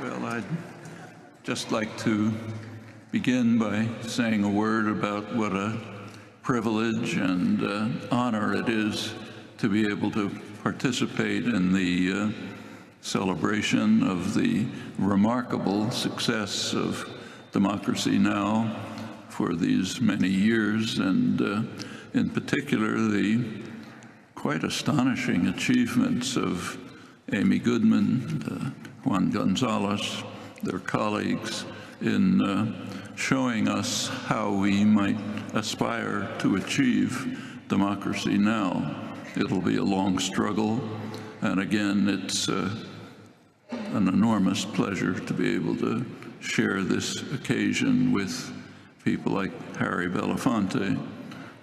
Well, I'd just like to begin by saying a word about what a privilege and honor it is to be able to participate in the celebration of the remarkable success of Democracy Now! For these many years, and in particular the quite astonishing achievements of Amy Goodman, Juan Gonzalez, their colleagues, in showing us how we might aspire to achieve democracy now. It'll be a long struggle, and again, it's an enormous pleasure to be able to share this occasion with people like Harry Belafonte,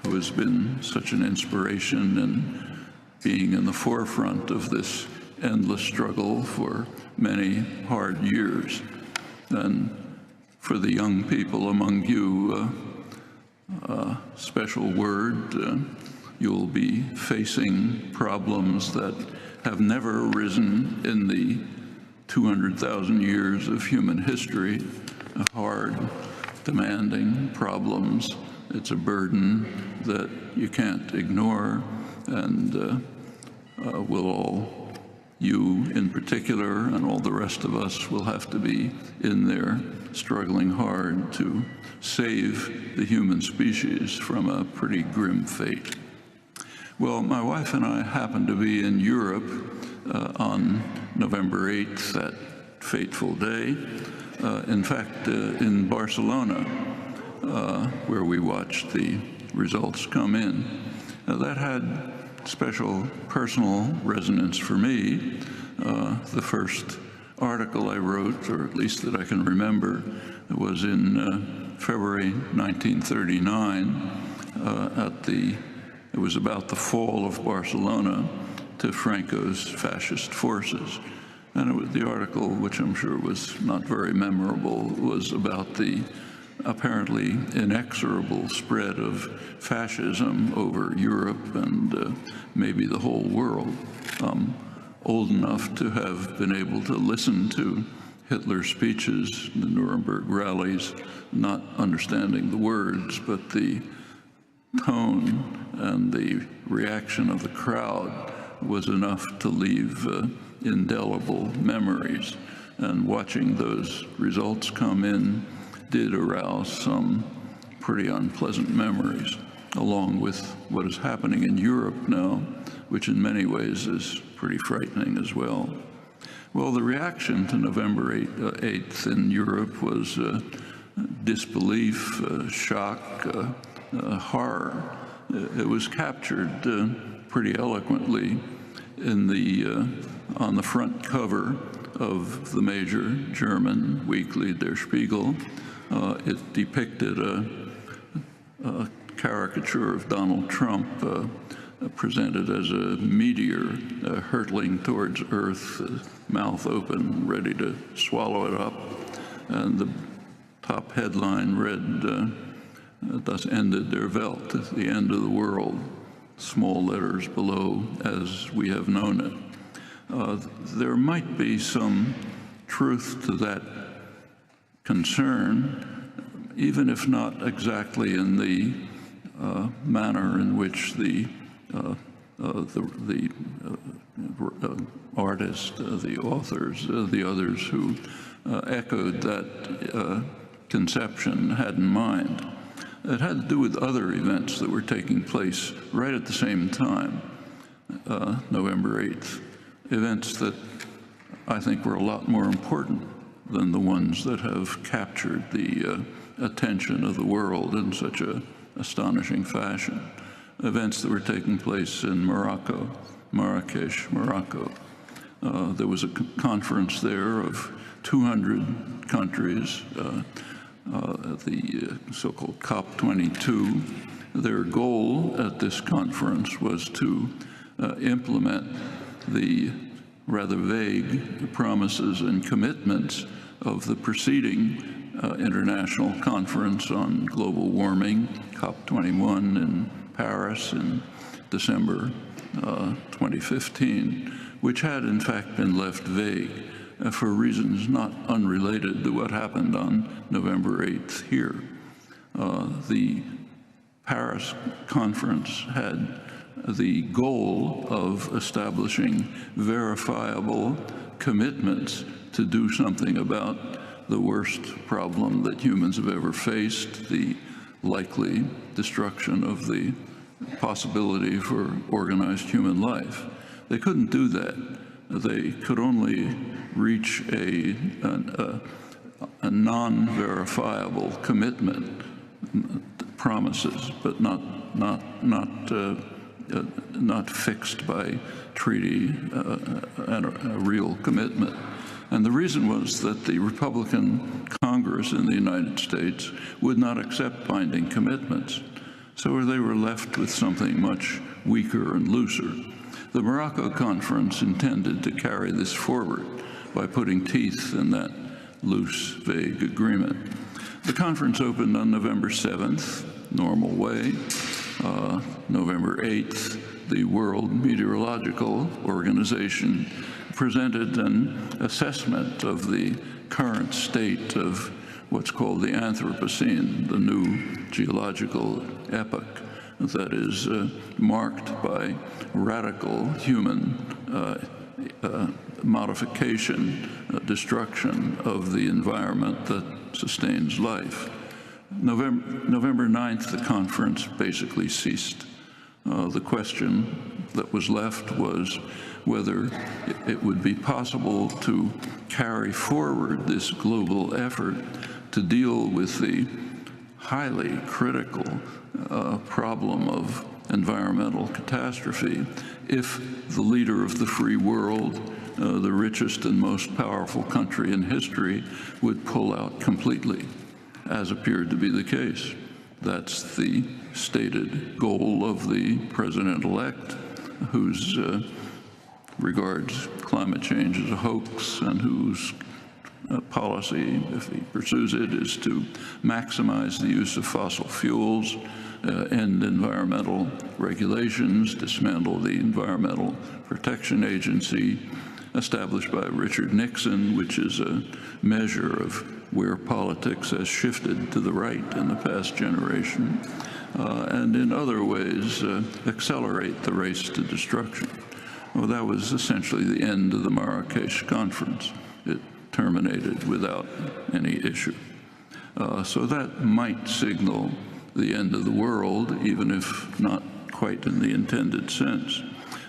who has been such an inspiration in being in the forefront of this endless struggle for many hard years. And for the young people among you, a special word. You'll be facing problems that have never arisen in the 200,000 years of human history, hard, demanding problems. It's a burden that you can't ignore, and you in particular, and all the rest of us will have to be in there struggling hard to save the human species from a pretty grim fate. Well, my wife and I happened to be in Europe on November 8th, that fateful day. In fact, in Barcelona, where we watched the results come in. That had special personal resonance for me. The first article I wrote, or at least that I can remember, was in February 1939. It was about the fall of Barcelona to Franco's fascist forces. And the article, which I'm sure was not very memorable, was about the apparently inexorable spread of fascism over Europe and maybe the whole world. Old enough to have been able to listen to Hitler's speeches, the Nuremberg rallies, not understanding the words, but the tone and the reaction of the crowd was enough to leave indelible memories. And watching those results come in did arouse some pretty unpleasant memories, along with what is happening in Europe now, which in many ways is pretty frightening as well. Well, the reaction to November 8th in Europe was disbelief, shock, horror. It was captured pretty eloquently on the front cover of the major German weekly Der Spiegel. It depicted a caricature of Donald Trump presented as a meteor hurtling towards Earth, mouth open, ready to swallow it up. And the top headline read, "Das Ende der Welt," the end of the world, small letters below, as we have known it. There might be some truth to that concern, even if not exactly in the manner in which the artist, the authors, the others who echoed that conception had in mind. It had to do with other events that were taking place right at the same time, November 8th, events that I think were a lot more important than the ones that have captured the attention of the world in such an astonishing fashion. Events that were taking place in Marrakesh, Morocco. There was a conference there of 200 countries, the so-called COP22. Their goal at this conference was to implement the rather vague promises and commitments of the preceding international conference on global warming, COP21 in Paris in December 2015, which had in fact been left vague for reasons not unrelated to what happened on November 8th here. The Paris conference had the goal of establishing verifiable commitments to do something about the worst problem that humans have ever faced, the likely destruction of the possibility for organized human life. They couldn't do that. They could only reach a non-verifiable commitment, promises, but not fixed by treaty and a real commitment. And the reason was that the Republican Congress in the United States would not accept binding commitments. So they were left with something much weaker and looser. The Morocco conference intended to carry this forward by putting teeth in that loose, vague agreement. The conference opened on November 7th, normal way. November 8th, the World Meteorological Organization presented an assessment of the current state of what's called the Anthropocene, the new geological epoch that is marked by radical human modification, destruction of the environment that sustains life. November 9th, the conference basically ceased. The question that was left was whether it would be possible to carry forward this global effort to deal with the highly critical problem of environmental catastrophe if the leader of the free world, the richest and most powerful country in history, would pull out completely, as appeared to be the case. That's the stated goal of the president-elect, whose regards climate change as a hoax and whose policy, if he pursues it, is to maximize the use of fossil fuels, end environmental regulations, dismantle the Environmental Protection Agency, established by Richard Nixon, which is a measure of where politics has shifted to the right in the past generation, and in other ways accelerate the race to destruction. Well, that was essentially the end of the Marrakesh conference. It terminated without any issue. So that might signal the end of the world, even if not quite in the intended sense.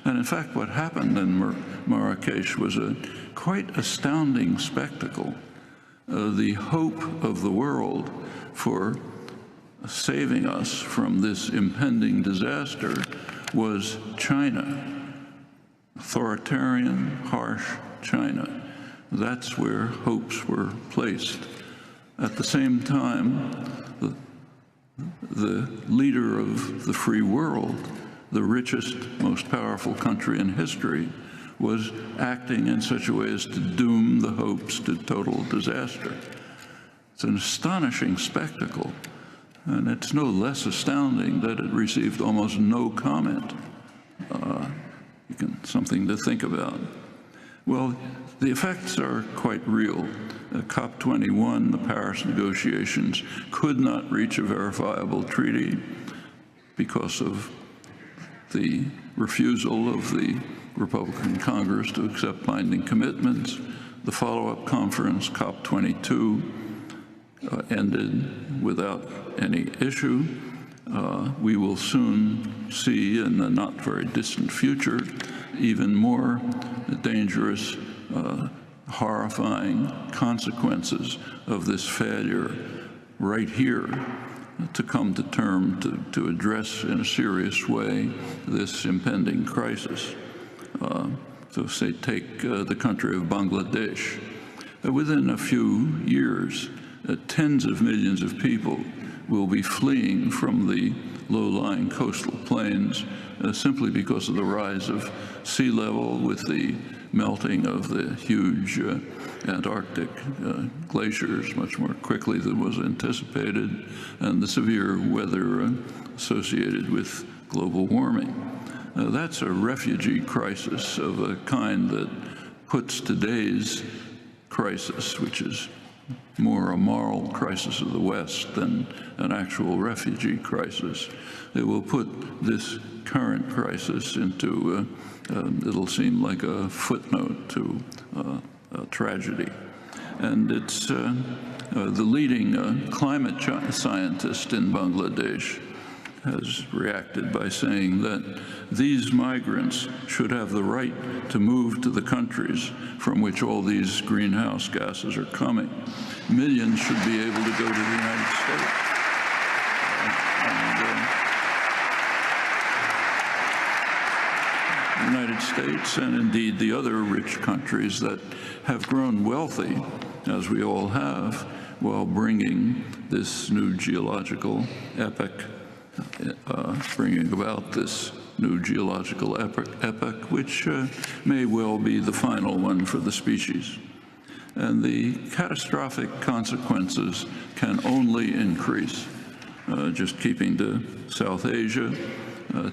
And in fact, what happened in Marrakesh was a quite astounding spectacle. The hope of the world for saving us from this impending disaster was China. Authoritarian, harsh China. That's where hopes were placed. At the same time, the leader of the free world, the richest, most powerful country in history, was acting in such a way as to doom the hopes to total disaster. It's an astonishing spectacle, and it's no less astounding that it received almost no comment. Something to think about. Well, the effects are quite real. COP21, the Paris negotiations, could not reach a verifiable treaty because of the refusal of the Republican Congress to accept binding commitments. The follow-up conference, COP22, ended without any issue. We will soon see in the not very distant future even more dangerous, horrifying consequences of this failure right here to come to term to address in a serious way this impending crisis. So say take the country of Bangladesh. Within a few years, tens of millions of people will be fleeing from the low-lying coastal plains simply because of the rise of sea level with the melting of the huge Antarctic glaciers much more quickly than was anticipated, and the severe weather associated with global warming. That's a refugee crisis of a kind that puts today's crisis, which is more a moral crisis of the West than an actual refugee crisis. It will put this current crisis into, it'll seem like a footnote to a tragedy. And it's the leading climate scientist in Bangladesh has reacted by saying that these migrants should have the right to move to the countries from which all these greenhouse gases are coming. Millions should be able to go to the United States. The United States and indeed the other rich countries that have grown wealthy, as we all have, while bringing this new geological epoch, bringing about this new geological epoch, which may well be the final one for the species. And the catastrophic consequences can only increase. Just keeping to South Asia,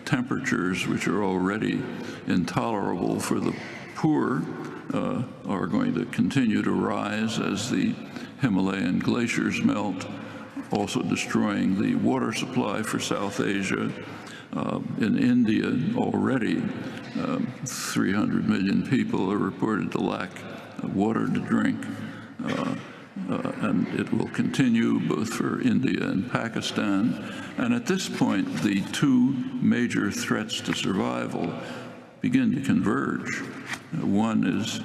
temperatures which are already intolerable for the poor are going to continue to rise as the Himalayan glaciers melt, also destroying the water supply for South Asia. In India, already 300 million people are reported to lack water to drink, and it will continue both for India and Pakistan. And at this point, the two major threats to survival begin to converge. One is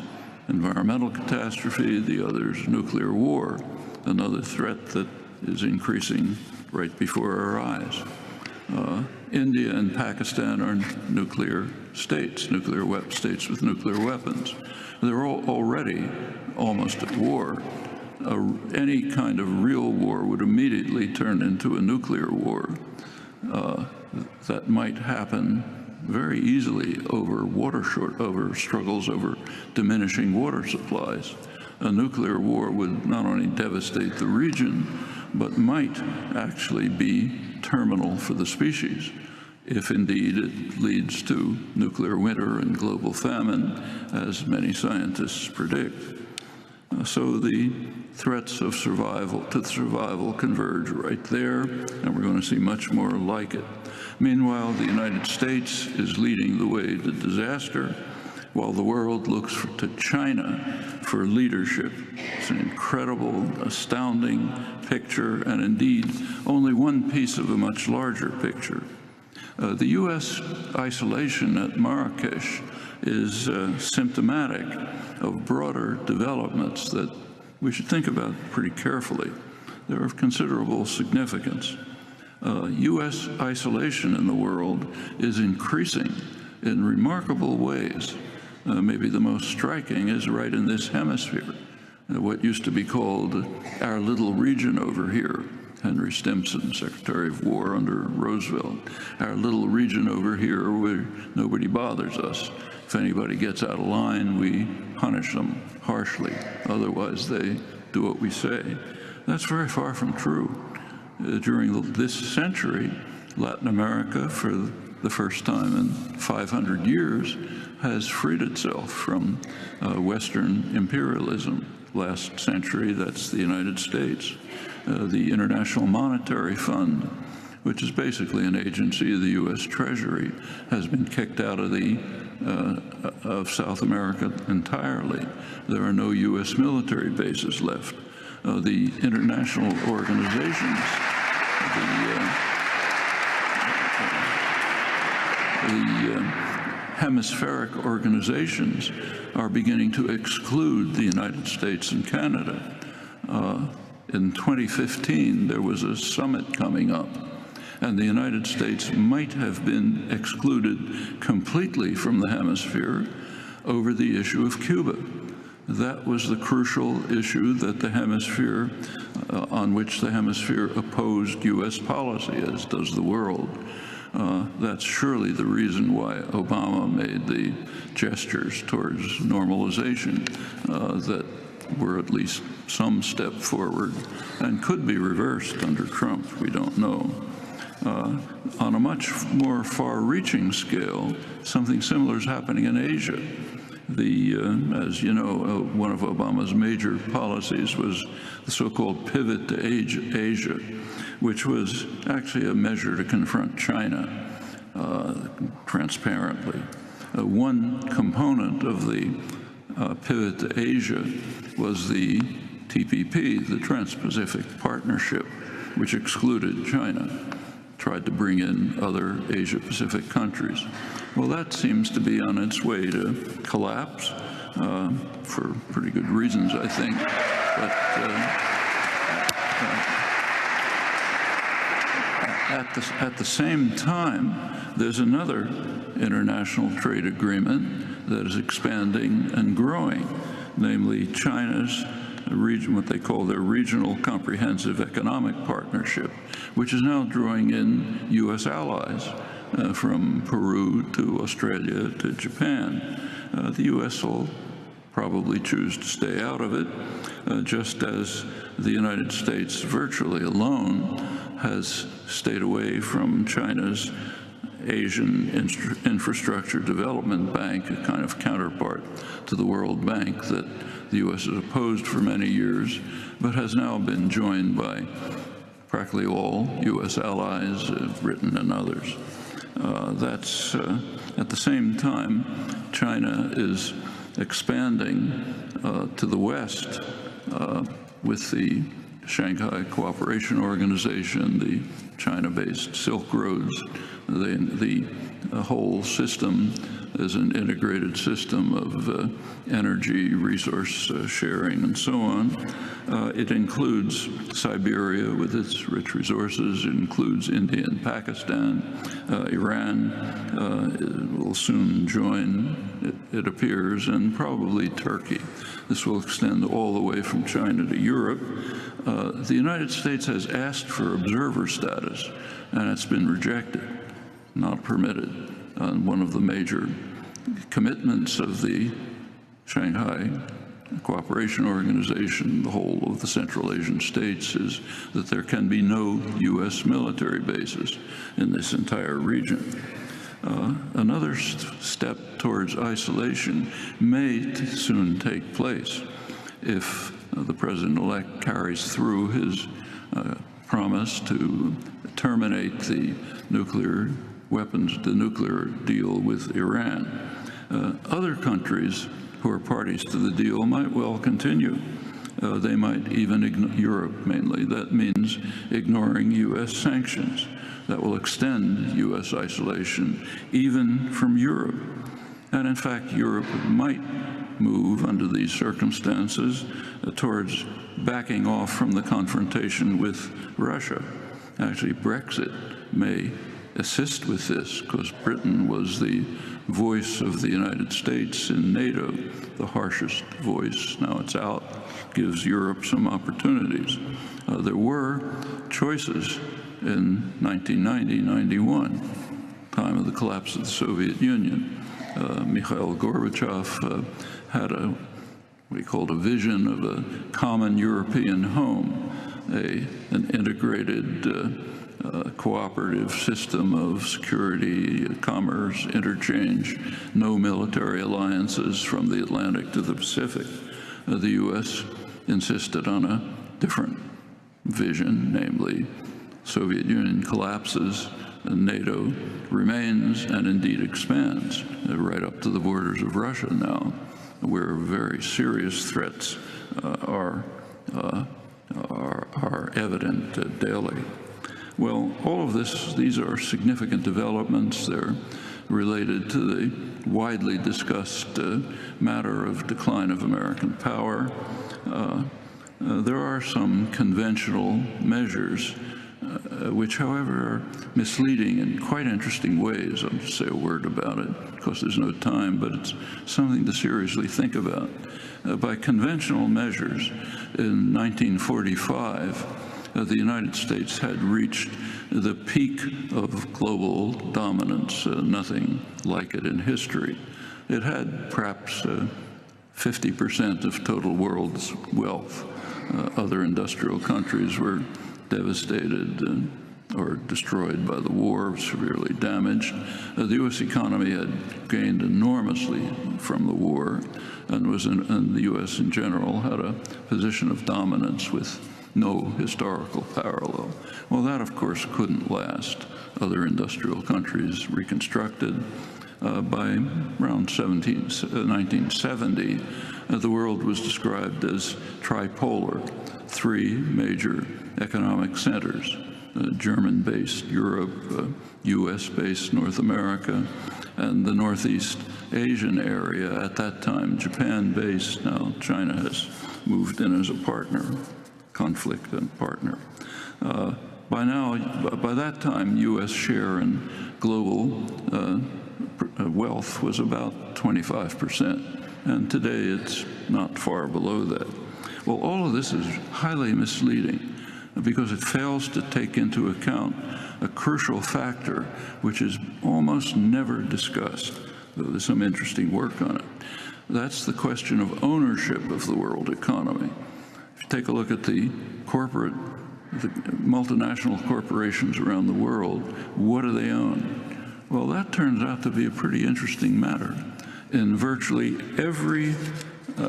environmental catastrophe, the other is nuclear war, another threat that is increasing right before our eyes. India and Pakistan are nuclear states, states with nuclear weapons. They're already almost at war. Any kind of real war would immediately turn into a nuclear war. That might happen very easily over struggles over diminishing water supplies. A nuclear war would not only devastate the region, but might actually be terminal for the species, if indeed it leads to nuclear winter and global famine, as many scientists predict. So the threats of survival converge right there, and we're going to see much more like it. Meanwhile, the United States is leading the way to disaster, while the world looks to China for leadership. It's an incredible, astounding picture, and indeed only one piece of a much larger picture. The U.S. isolation at Marrakesh is symptomatic of broader developments that we should think about pretty carefully. They're of considerable significance. U.S. isolation in the world is increasing in remarkable ways. Maybe the most striking is right in this hemisphere, what used to be called our little region over here. Henry Stimson, Secretary of War under Roosevelt. Our little region over here where nobody bothers us. If anybody gets out of line, we punish them harshly. Otherwise, they do what we say. That's very far from true. During this century, Latin America, for the first time in 500 years, has freed itself from Western imperialism. Last century, that's the United States. The International Monetary Fund, which is basically an agency of the U.S. Treasury, has been kicked out of South America entirely. There are no U.S. military bases left. The international organizations, the hemispheric organizations are beginning to exclude the United States and Canada. In 2015, there was a summit coming up, and the United States might have been excluded completely from the hemisphere over the issue of Cuba. That was the crucial issue that the hemisphere, on which the hemisphere opposed U.S. policy, as does the world. That's surely the reason why Obama made the gestures towards normalization that were at least some step forward and could be reversed under Trump. We don't know. On a much more far-reaching scale, something similar is happening in Asia. As you know, one of Obama's major policies was the so-called pivot to Asia, which was actually a measure to confront China transparently. One component of the pivot to Asia was the TPP, the Trans-Pacific Partnership, which excluded China, tried to bring in other Asia-Pacific countries. Well, that seems to be on its way to collapse for pretty good reasons, I think. But at the same time, there's another international trade agreement that is expanding and growing, namely China's what they call their Regional Comprehensive Economic Partnership, which is now drawing in U.S. allies from Peru to Australia to Japan. The U.S. will probably choose to stay out of it, just as the United States virtually alone has stayed away from China's Asian Infrastructure Development Bank, a kind of counterpart to the World Bank that the U.S. has opposed for many years, but has now been joined by practically all U.S. allies, Britain and others. That's at the same time, China is expanding to the West with the Shanghai Cooperation Organization, the China-based Silk Roads. The whole system is an integrated system of energy, resource sharing, and so on. It includes Siberia with its rich resources. It includes India and Pakistan. Iran will soon join, it appears, and probably Turkey. This will extend all the way from China to Europe. The United States has asked for observer status, and it's been rejected, not permitted. One of the major commitments of the Shanghai Cooperation Organization, the whole of the Central Asian states, is that there can be no U.S. military bases in this entire region. Another step towards isolation may soon take place if the president-elect carries through his promise to terminate the nuclear weapons, the nuclear deal with Iran. Other countries who are parties to the deal might well continue. They might even ignore Europe, mainly. That means ignoring U.S. sanctions. That will extend U.S. isolation even from Europe. And in fact, Europe might move under these circumstances towards backing off from the confrontation with Russia. Actually, Brexit may assist with this, because Britain was the voice of the United States in NATO, the harshest voice. Now it's out, gives Europe some opportunities. There were choices in 1990-91, time of the collapse of the Soviet Union. Mikhail Gorbachev had what he called a vision of a common European home, an integrated cooperative system of security, commerce, interchange, no military alliances from the Atlantic to the Pacific. The U.S. insisted on a different vision, namely Soviet Union collapses, and NATO remains and indeed expands right up to the borders of Russia now, where very serious threats are evident daily. Well, all of these are significant developments. They're related to the widely discussed matter of decline of American power. There are some conventional measures which, however, are misleading in quite interesting ways. I'll just say a word about it, because there's no time, but it's something to seriously think about. By conventional measures, in 1945, the United States had reached the peak of global dominance, nothing like it in history. It had perhaps 50% of total world's wealth. Other industrial countries were devastated or destroyed by the war, severely damaged. The U.S. economy had gained enormously from the war, and the U.S. in general had a position of dominance with no historical parallel. Well, that, of course, couldn't last. Other industrial countries reconstructed. By around 1970, the world was described as tripolar, three major economic centers, German-based Europe, US-based North America, and the Northeast Asian area, at that time Japan-based. Now China has moved in as a partner, conflict and partner. By that time, U.S. share in global wealth was about 25%, and today it's not far below that. Well, all of this is highly misleading because it fails to take into account a crucial factor which is almost never discussed, though there's some interesting work on it. That's the question of ownership of the world economy. If you take a look at the multinational corporations around the world, what do they own? Well, that turns out to be a pretty interesting matter. In virtually every,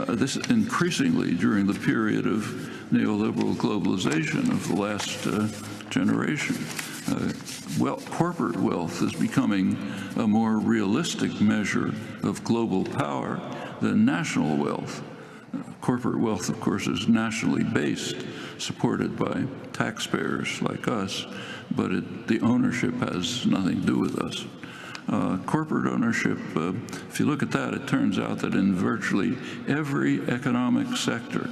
this increasingly during the period of neoliberal globalization of the last generation, corporate wealth is becoming a more realistic measure of global power than national wealth. Corporate wealth, of course, is nationally based, supported by taxpayers like us, but the ownership has nothing to do with us. Corporate ownership, if you look at that, it turns out that in virtually every economic sector,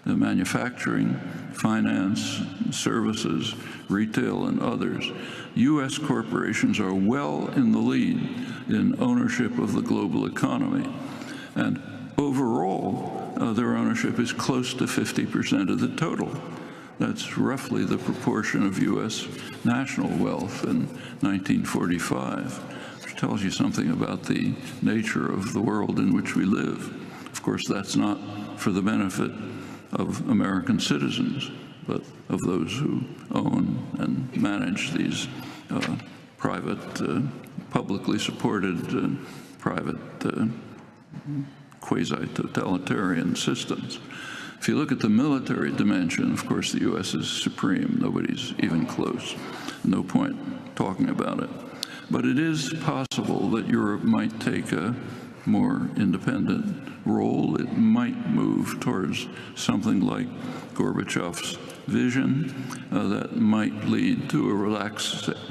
manufacturing, finance, services, retail, and others, U.S. corporations are well in the lead in ownership of the global economy. And overall, their ownership is close to 50% of the total. That's roughly the proportion of U.S. national wealth in 1945, which tells you something about the nature of the world in which we live. Of course, that's not for the benefit of American citizens, but of those who own and manage these private, publicly supported private quasi-totalitarian systems. If you look at the military dimension, of course, the U.S. is supreme. Nobody's even close. No point talking about it. But it is possible that Europe might take a more independent role. It might move towards something like Gorbachev's vision that might lead to a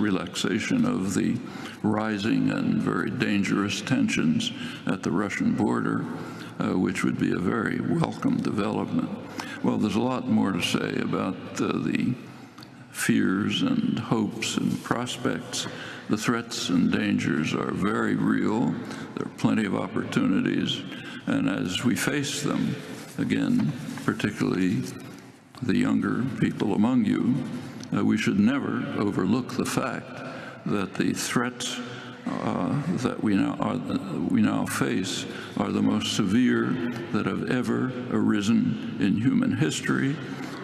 relaxation of the rising and very dangerous tensions at the Russian border, which would be a very welcome development. Well, there's a lot more to say about the fears and hopes and prospects. The threats and dangers are very real. There are plenty of opportunities. And as we face them, again, particularly the younger people among you, we should never overlook the fact that the threats that we now face are the most severe that have ever arisen in human history.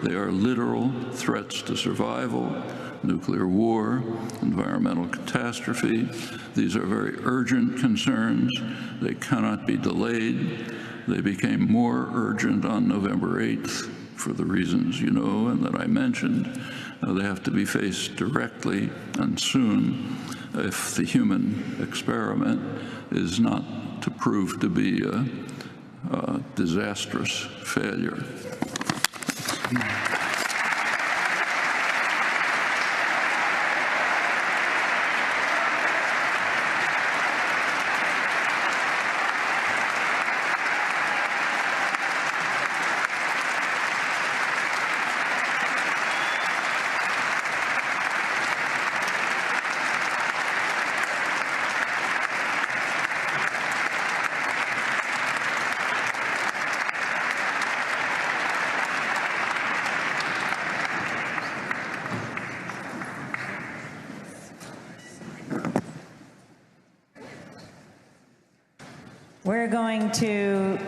They are literal threats to survival, nuclear war, environmental catastrophe. These are very urgent concerns. They cannot be delayed. They became more urgent on November 8th for the reasons you know and that I mentioned. They have to be faced directly and soon if the human experiment is not to prove to be a disastrous failure.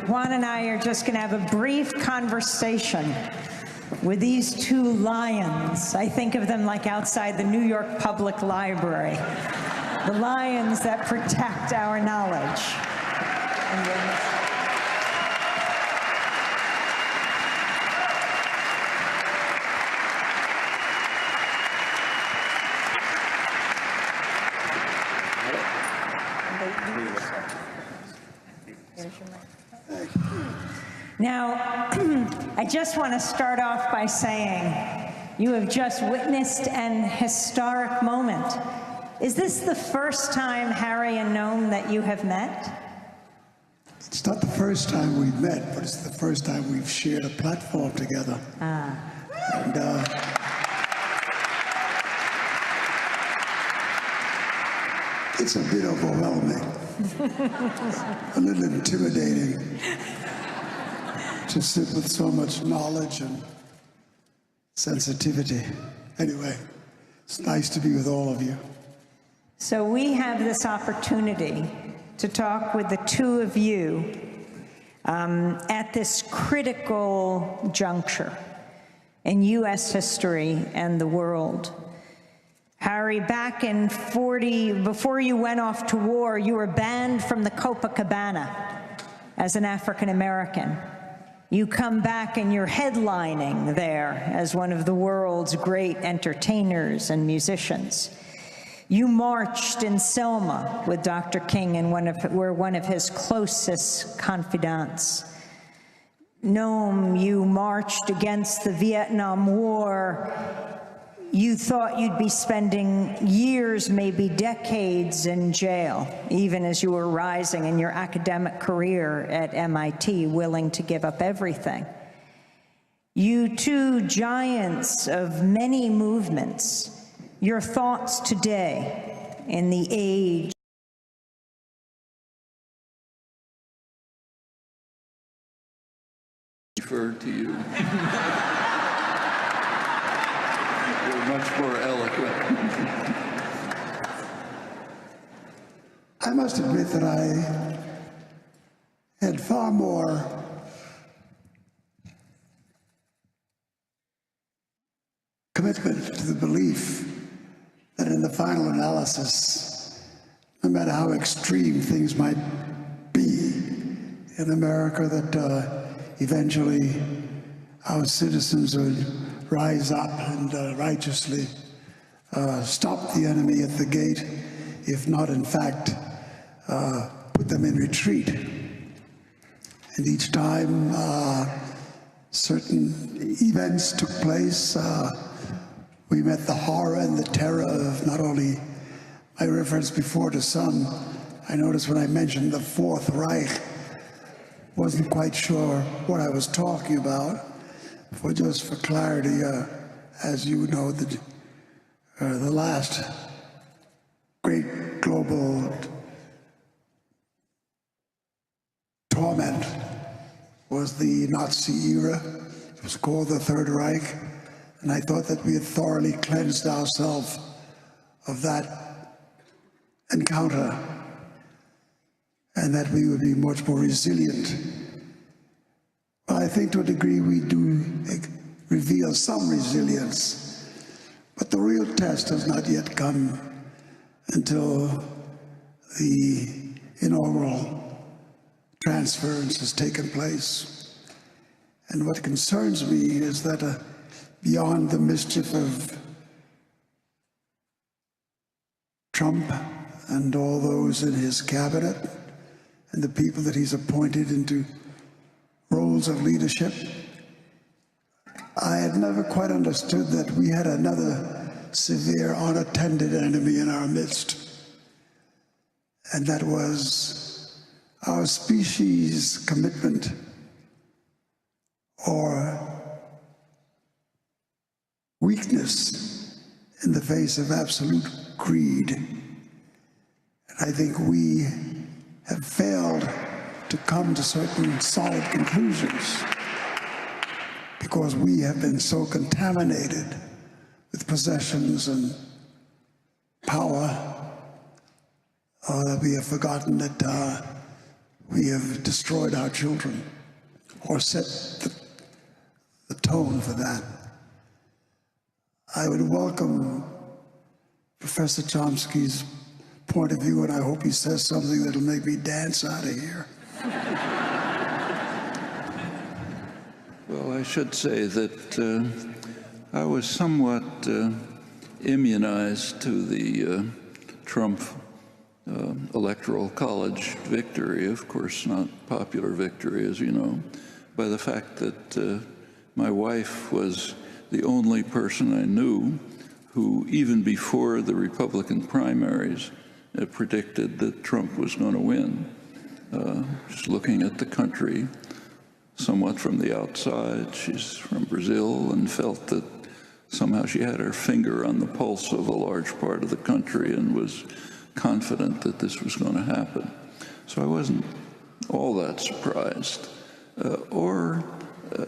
Juan and I are just going to have a brief conversation were these two lions. I think of them like outside the New York Public Library, the lions that protect our knowledge. Now, I just want to start off by saying you have just witnessed an historic moment. Is this the first time, Harry and Noam, that you have met? It's not the first time we've met, but it's the first time we've shared a platform together. And it's a bit overwhelming, a little intimidating to sit with so much knowledge and sensitivity. Anyway, it's nice to be with all of you. So we have this opportunity to talk with the two of you at this critical juncture in U.S. history and the world. Harry, back in before you went off to war, you were banned from the Copacabana as an African American. You come back and you're headlining there as one of the world's great entertainers and musicians. You marched in Selma with Dr. King and were one of his closest confidants. Noam, you marched against the Vietnam War. You thought you'd be spending years, maybe decades in jail, even as you were rising in your academic career at MIT, willing to give up everything. You two giants of many movements, your thoughts today in the age refer to you. You're much more eloquent. I must admit that I had far more commitment to the belief that in the final analysis, no matter how extreme things might be in America, that eventually our citizens would rise up and righteously stop the enemy at the gate, if not, in fact, put them in retreat. And each time certain events took place, we met the horror and the terror of not only my reference before to some. I noticed when I mentioned the Fourth Reich, wasn't quite sure what I was talking about. Just for clarity, as you know, the last great global torment was the Nazi era. It was called the Third Reich. And I thought that we had thoroughly cleansed ourselves of that encounter and that we would be much more resilient. Well, I think to a degree we do reveal some resilience, but the real test has not yet come until the inaugural transference has taken place. And what concerns me is that beyond the mischief of Trump and all those in his cabinet and the people that he's appointed into roles of leadership, I had never quite understood that we had another severe unattended enemy in our midst, and that was our species' commitment or weakness in the face of absolute greed. And I think we have failed to come to certain solid conclusions because we have been so contaminated with possessions and power that we have forgotten that we have destroyed our children or set the tone tone for that. I would welcome Professor Chomsky's point of view, and I hope he says something that'll make me dance out of here. Well, I should say that I was somewhat immunized to the Trump Electoral College victory, of course not popular victory, as you know, by the fact that my wife was the only person I knew who, even before the Republican primaries, predicted that Trump was going to win. Just looking at the country somewhat from the outside, she's from Brazil and felt that somehow she had her finger on the pulse of a large part of the country and was confident that this was going to happen. So I wasn't all that surprised.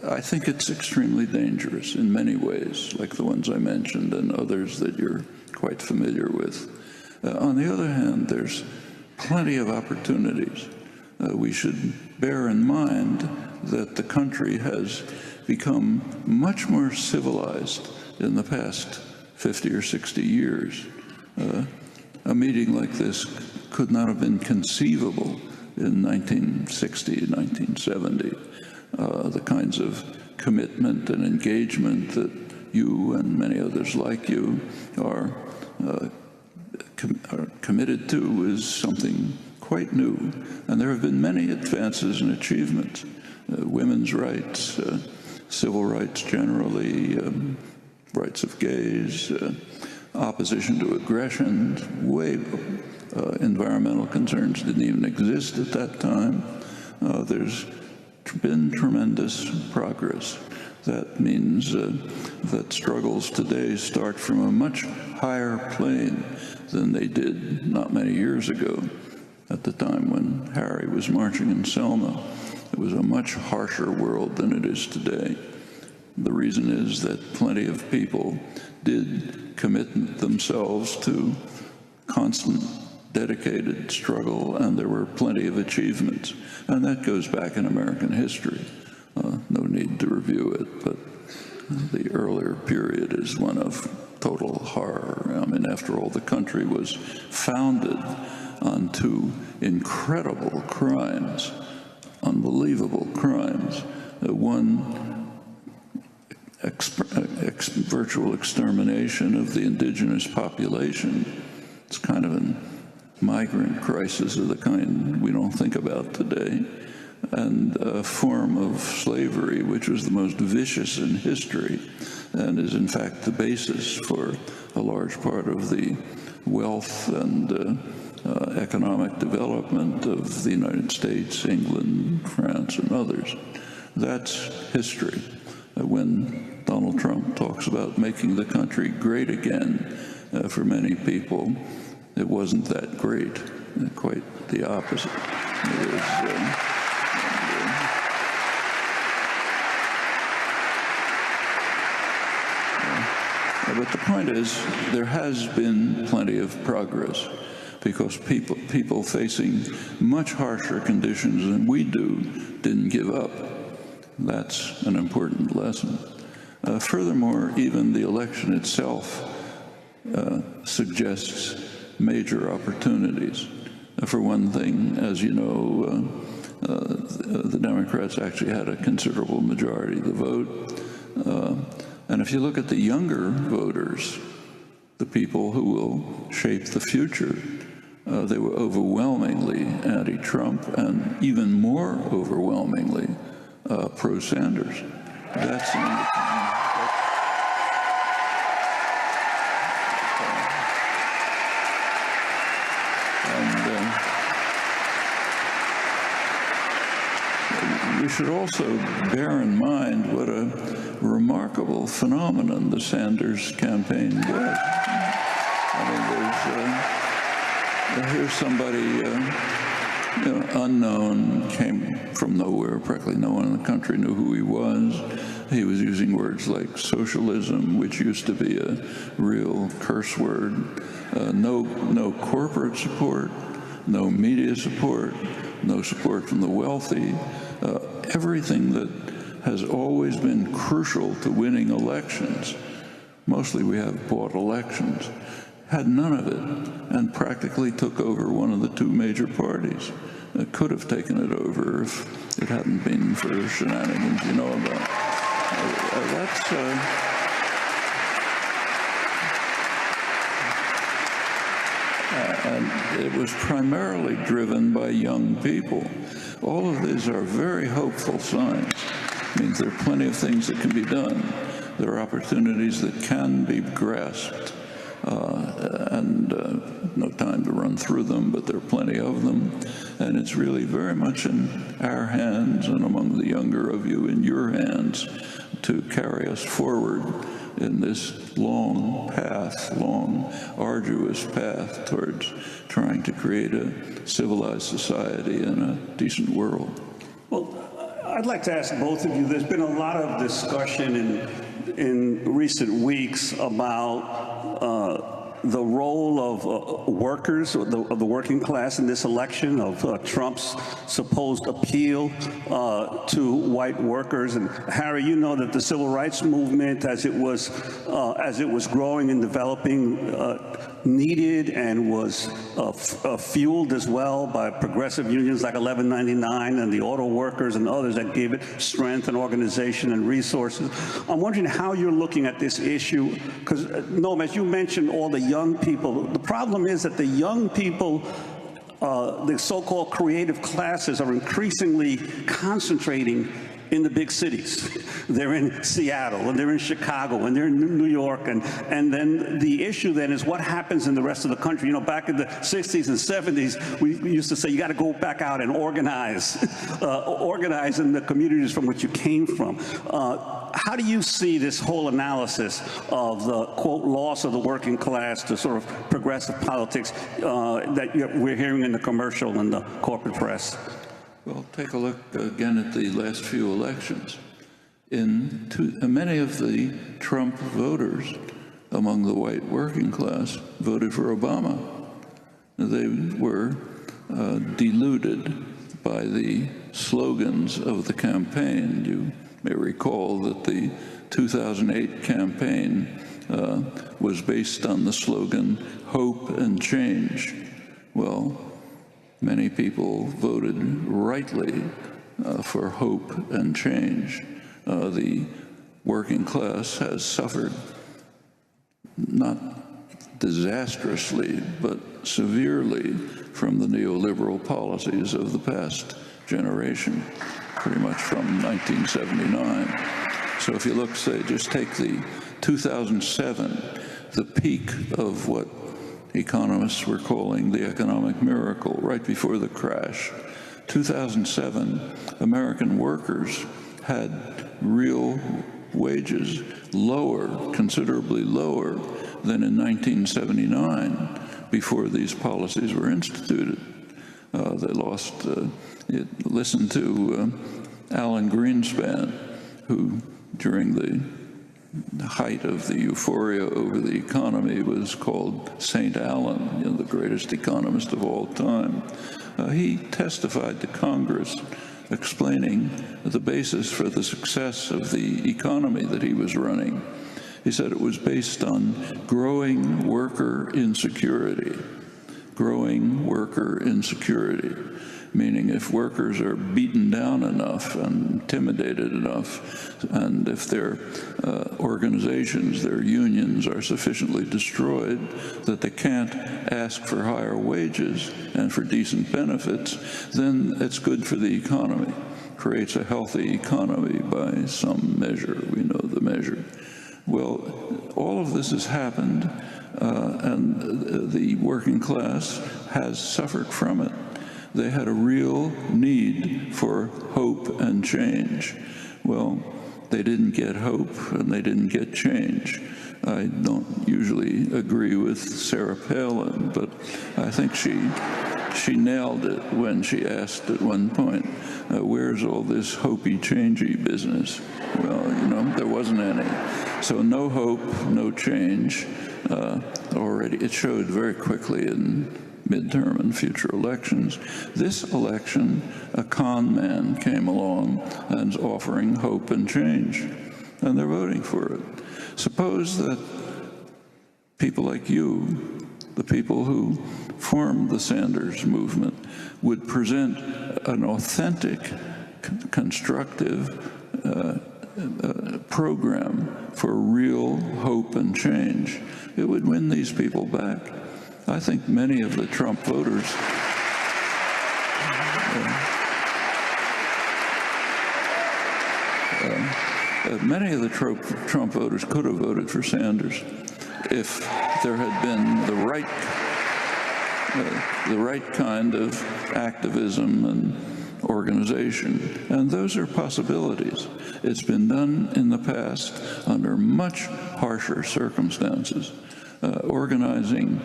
I think it's extremely dangerous in many ways, like the ones I mentioned and others that you're quite familiar with. On the other hand, there's plenty of opportunities. We should bear in mind that the country has become much more civilized in the past 50 or 60 years. A meeting like this could not have been conceivable in 1960, 1970. The kinds of commitment and engagement that you and many others like you are committed to is something quite new. And there have been many advances and achievements. Women's rights, civil rights generally, rights of gays, opposition to aggression, environmental concerns didn't even exist at that time. There's been tremendous progress. That means that struggles today start from a much higher plane than they did not many years ago. At the time when Harry was marching in Selma, it was a much harsher world than it is today. The reason is that plenty of people did commit themselves to constant, dedicated struggle, and there were plenty of achievements. And that goes back in American history. No need to review it, but the earlier period is one of total horror. I mean, after all, the country was founded on two incredible crimes, unbelievable crimes. One, virtual extermination of the indigenous population. It's kind of a migrant crisis of the kind we don't think about today. And a form of slavery which was the most vicious in history and is in fact the basis for a large part of the wealth and economic development of the United States, England, France, and others. That's history. When Donald Trump talks about making the country great again, for many people, it wasn't that great, quite the opposite. It was, but the point is, there has been plenty of progress because people facing much harsher conditions than we do didn't give up. That's an important lesson. Furthermore, even the election itself suggests major opportunities. For one thing, as you know, the Democrats actually had a considerable majority of the vote. And if you look at the younger voters, the people who will shape the future, they were overwhelmingly anti-Trump and even more overwhelmingly pro-Sanders. That's we should also bear in mind what a remarkable phenomenon the Sanders campaign was. I mean, here's somebody unknown, came from nowhere. Practically no one in the country knew who he was. He was using words like socialism, which used to be a real curse word. No corporate support, no media support, no support from the wealthy. Everything that has always been crucial to winning elections. Mostly we have bought elections. Had none of it, and practically took over one of the two major parties. It could have taken it over if it hadn't been for shenanigans you know about. And it was primarily driven by young people. All of these are very hopeful signs. It means there are plenty of things that can be done. There are opportunities that can be grasped. No time to run through them, but there are plenty of them. And it's really very much in our hands, and among the younger of you, in your hands, to carry us forward in this long path, long, arduous path towards trying to create a civilized society and a decent world. Well, I'd like to ask both of you, there's been a lot of discussion in recent weeks about the role of workers, of the working class in this election, of Trump's supposed appeal to white workers. And Harry, you know that the civil rights movement, as it was growing and developing, needed and was fueled as well by progressive unions like 1199 and the auto workers and others that gave it strength and organization and resources. I'm wondering how you're looking at this issue, because Noam, as you mentioned, all the young people, the problem is that the young people, the so-called creative classes, are increasingly concentrating in the big cities. They're in Seattle, and they're in Chicago, and they're in New York, and then the issue then is what happens in the rest of the country. You know, back in the 60s and 70s, we used to say you got to go back out and organize, organize in the communities from which you came from. How do you see this whole analysis of the, quote, loss of the working class to sort of progressive politics that we're hearing in the commercial and the corporate press? Well, take a look again at the last few elections. Many of the Trump voters among the white working class voted for Obama. They were deluded by the slogans of the campaign. You may recall that the 2008 campaign was based on the slogan, "Hope and Change." Well, many people voted rightly for hope and change. The working class has suffered, not disastrously, but severely, from the neoliberal policies of the past generation, pretty much from 1979. So if you look, say, just take the 2007, the peak of what economists were calling the economic miracle, right before the crash. 2007, American workers had real wages lower, considerably lower than in 1979, before these policies were instituted. They lost, listen to Alan Greenspan, who during the height of the euphoria over the economy was called St. Alan, the greatest economist of all time. He testified to Congress explaining the basis for the success of the economy that he was running. He said it was based on growing worker insecurity. Growing worker insecurity, meaning if workers are beaten down enough and intimidated enough, and if their organizations, their unions are sufficiently destroyed that they can't ask for higher wages and for decent benefits, then it's good for the economy. Creates a healthy economy by some measure. We know the measure. Well, all of this has happened, and the working class has suffered from it. They had a real need for hope and change. Well, they didn't get hope and they didn't get change. I don't usually agree with Sarah Palin, but I think she nailed it when she asked at one point, where's all this hopey, changey business? Well, there wasn't any. So no hope, no change. Already, it showed very quickly in midterm and future elections. This election, a con man came along and is offering hope and change, and they're voting for it. Suppose that people like you, the people who formed the Sanders movement, would present an authentic, constructive program for real hope and change. It would win these people back. I think many of the Trump voters Trump voters could have voted for Sanders if there had been the right kind of activism and organization. And those are possibilities. It's been done in the past under much harsher circumstances. Organizing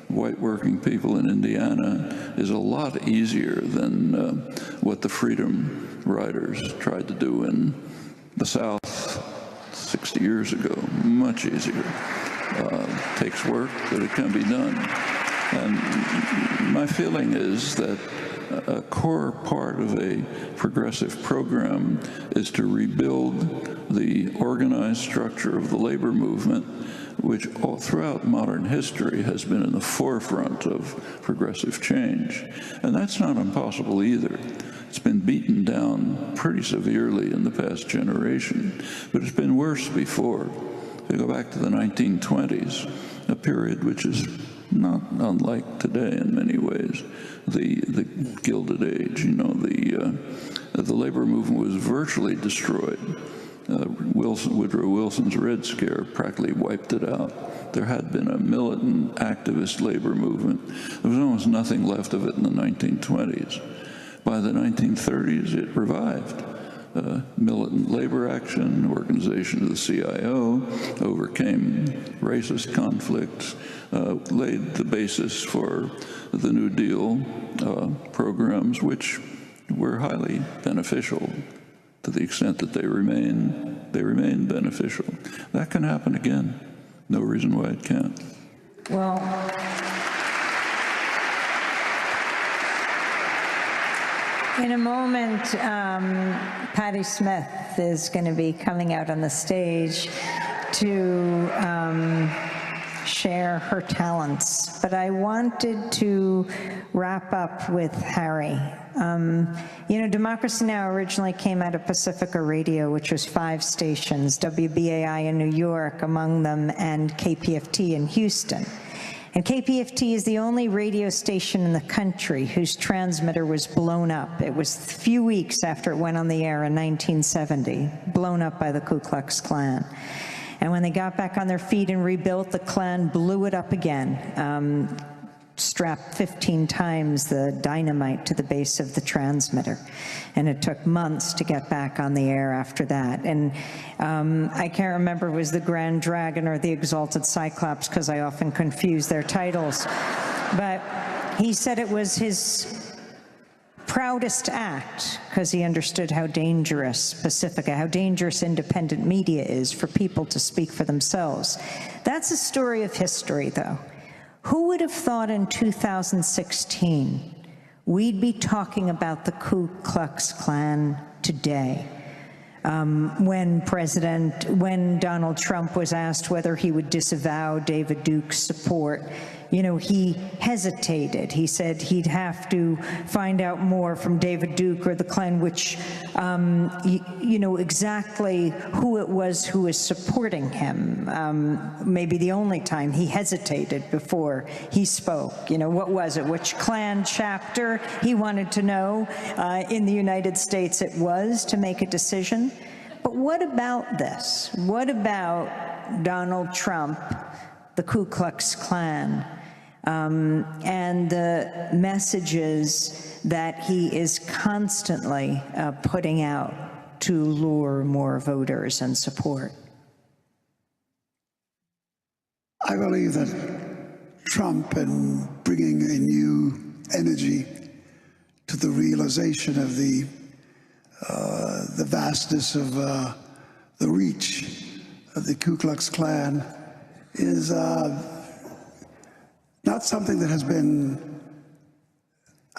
white working people in Indiana is a lot easier than what the Freedom Riders tried to do in the South 60 years ago. Much easier. Takes work, but it can be done. And my feeling is that a core part of a progressive program is to rebuild the organized structure of the labor movement, which all throughout modern history has been in the forefront of progressive change. And that's not impossible either. It's been beaten down pretty severely in the past generation, but it's been worse before. If you go back to the 1920s, a period which is not unlike today in many ways, the Gilded Age, the labor movement was virtually destroyed. Woodrow Wilson's Red Scare practically wiped it out. There had been a militant activist labor movement. There was almost nothing left of it in the 1920s. By the 1930s, it revived. Militant labor action, organization of the CIO, overcame racist conflicts, laid the basis for the New Deal programs, which were highly beneficial to the extent that they remain beneficial. That can happen again. No reason why it can't. Well, in a moment, Patti Smith is going to be coming out on the stage to share her talents. But I wanted to wrap up with Harry. Democracy Now! Originally came out of Pacifica Radio, which was 5 stations, WBAI in New York among them, and KPFT in Houston. And KPFT is the only radio station in the country whose transmitter was blown up. It was a few weeks after it went on the air in 1970, blown up by the Ku Klux Klan. And when they got back on their feet and rebuilt, the Klan blew it up again, strapped 15 times the dynamite to the base of the transmitter. And it took months to get back on the air after that. And I can't remember if it was the Grand Dragon or the Exalted Cyclops, because I often confuse their titles. But he said it was his proudest act, because he understood how dangerous Pacifica, how dangerous independent media is for people to speak for themselves. That's a story of history, though. Who would have thought in 2016 we'd be talking about the Ku Klux Klan today? When Donald Trump was asked whether he would disavow David Duke's support, he hesitated. He said he'd have to find out more from David Duke or the Klan, which, exactly who it was who was supporting him. Maybe the only time he hesitated before he spoke. What was it? Which Klan chapter he wanted to know in the United States it was to make a decision. But what about this? What about Donald Trump, the Ku Klux Klan, and the messages that he is constantly putting out to lure more voters and support? I believe that Trump, in bringing a new energy to the realization of the vastness of the reach of the Ku Klux Klan, is not something that has been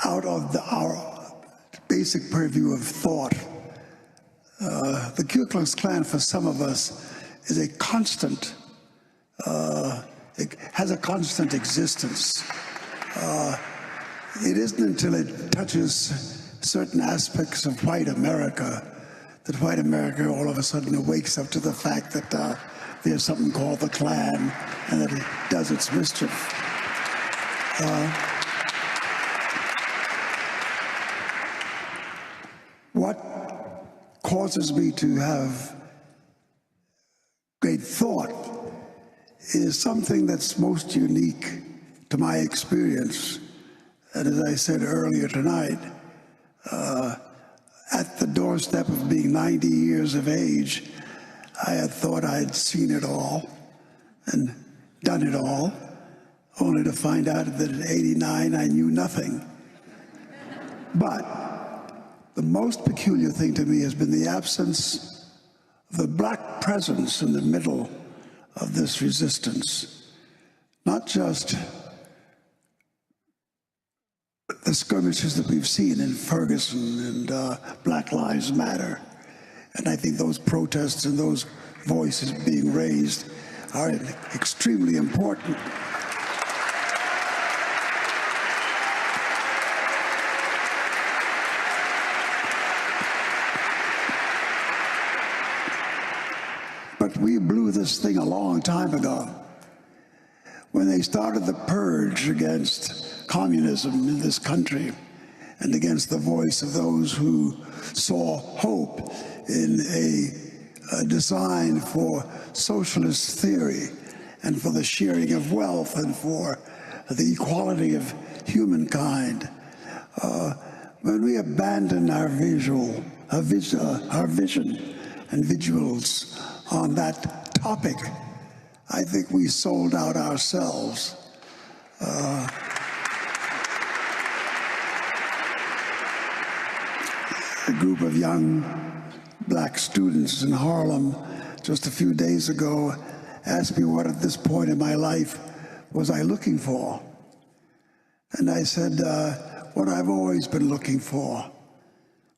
out of our basic purview of thought. The Ku Klux Klan, for some of us, is a constant, it has a constant existence. It isn't until it touches certain aspects of white America that white America all of a sudden wakes up to the fact that there's something called the Klan and that it does its mischief. What causes me to have great thought is something that's most unique to my experience. And as I said earlier tonight, at the doorstep of being 90 years of age, I had thought I'd seen it all and done it all, only to find out that at 89 I knew nothing. But the most peculiar thing to me has been the absence of the black presence in the middle of this resistance. Not just the skirmishes that we've seen in Ferguson and Black Lives Matter. And I think those protests and those voices being raised are extremely important. But we blew this thing a long time ago. When they started the purge against communism in this country and against the voice of those who saw hope in a design for socialist theory and for the sharing of wealth and for the equality of humankind, when we abandoned our vision and vigils on that topic, I think we sold out ourselves. A group of young black students in Harlem just a few days ago asked me what at this point in my life was I looking for. And I said, what I've always been looking for.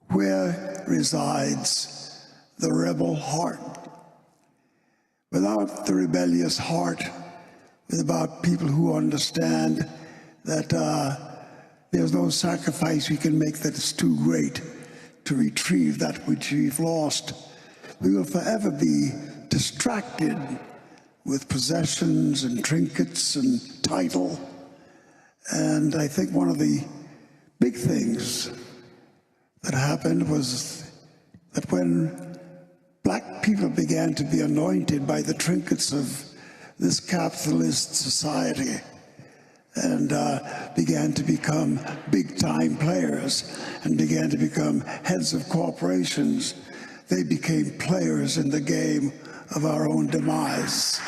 Where resides the rebel heart? Without the rebellious heart, without people who understand that there's no sacrifice we can make that is too great to retrieve that which we've lost, we will forever be distracted with possessions and trinkets and title. And I think one of the big things that happened was that when black people began to be anointed by the trinkets of this capitalist society and began to become big-time players and began to become heads of corporations, they became players in the game of our own demise.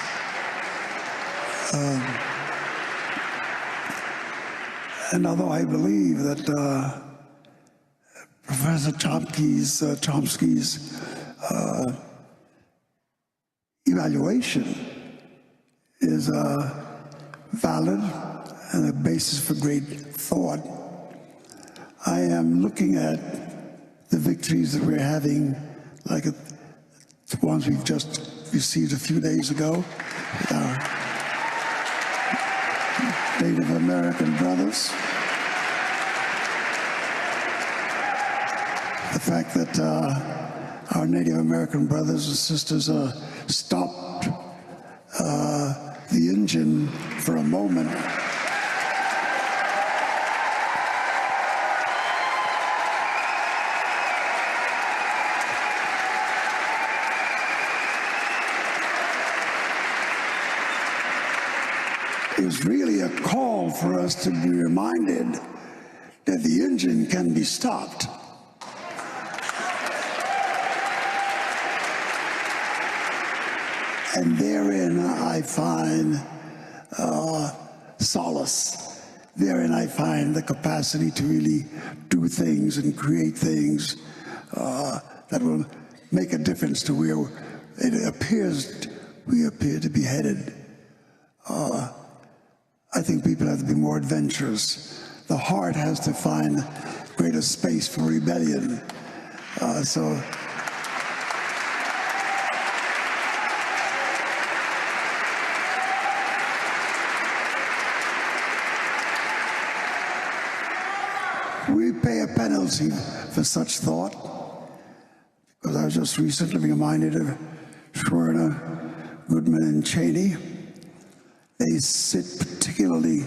And although I believe that Professor Chomsky's evaluation is valid and a basis for great thought, I am looking at the victories that we're having, like the ones we've just received a few days ago with our Native American brothers. The fact that our Native American brothers and sisters stopped the engine for a moment is really a call for us to be reminded that the engine can be stopped. And therein I find solace. Therein I find the capacity to really do things and create things that will make a difference to where it appears we appear to be headed. I think people have to be more adventurous. The heart has to find greater space for rebellion. So we pay a penalty for such thought, because I was just recently reminded of Schwerner, Goodman, and Cheney. They sit particularly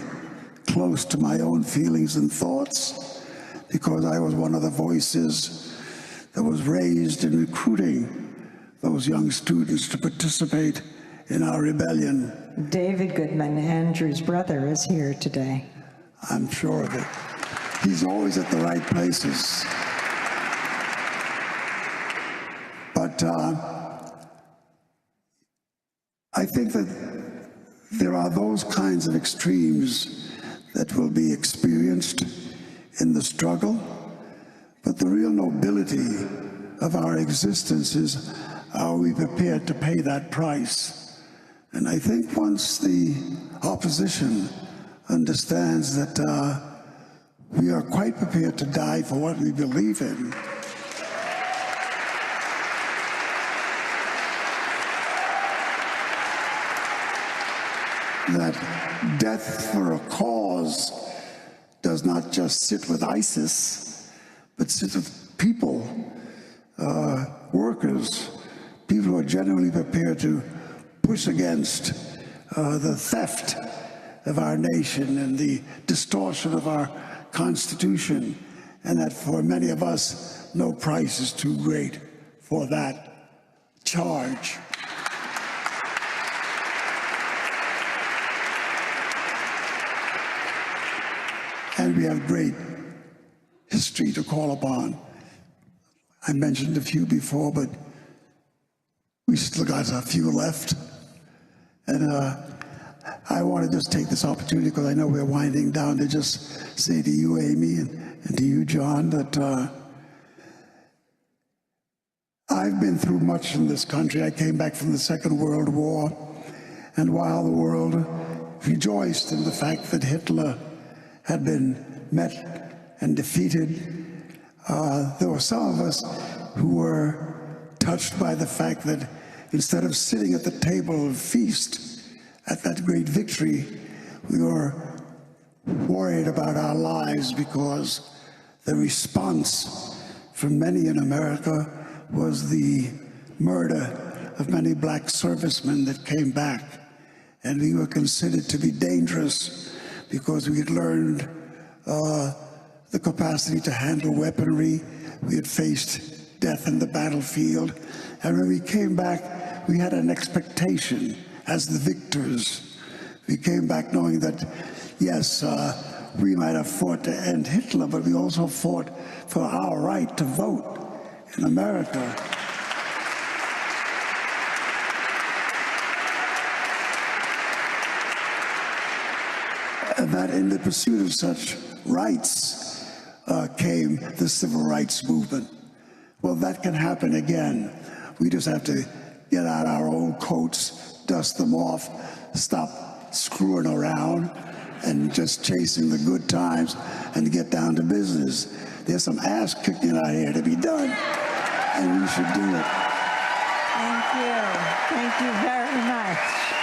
close to my own feelings and thoughts, because I was one of the voices that was raised in recruiting those young students to participate in our rebellion. David Goodman, Andrew's brother, is here today. I'm sure of it. He's always at the right places. But I think that there are those kinds of extremes that will be experienced in the struggle, but the real nobility of our existence is, are we prepared to pay that price? And I think once the opposition understands that we are quite prepared to die for what we believe in, that death for a cause does not just sit with ISIS, but sit with people, workers, people who are genuinely prepared to push against the theft of our nation and the distortion of our Constitution, and that for many of us, no price is too great for that charge. And we have great history to call upon. I mentioned a few before, but we still got a few left. And I want to just take this opportunity, because I know we're winding down, to just say to you, Amy, and to you, John, that I've been through much in this country. I came back from the Second World War, and while the world rejoiced in the fact that Hitler had been met and defeated, there were some of us who were touched by the fact that instead of sitting at the table of feast at that great victory, we were worried about our lives, because the response from many in America was the murder of many black servicemen that came back. And we were considered to be dangerous because we had learned the capacity to handle weaponry. We had faced death in the battlefield. And when we came back, we had an expectation as the victors. We came back knowing that, yes, we might have fought to end Hitler, but we also fought for our right to vote in America. And that in the pursuit of such rights came the civil rights movement. Well, that can happen again. We just have to get out our old coats, dust them off, stop screwing around and just chasing the good times, and get down to business. There's some ass kicking out here to be done, and we should do it. Thank you. Thank you very much.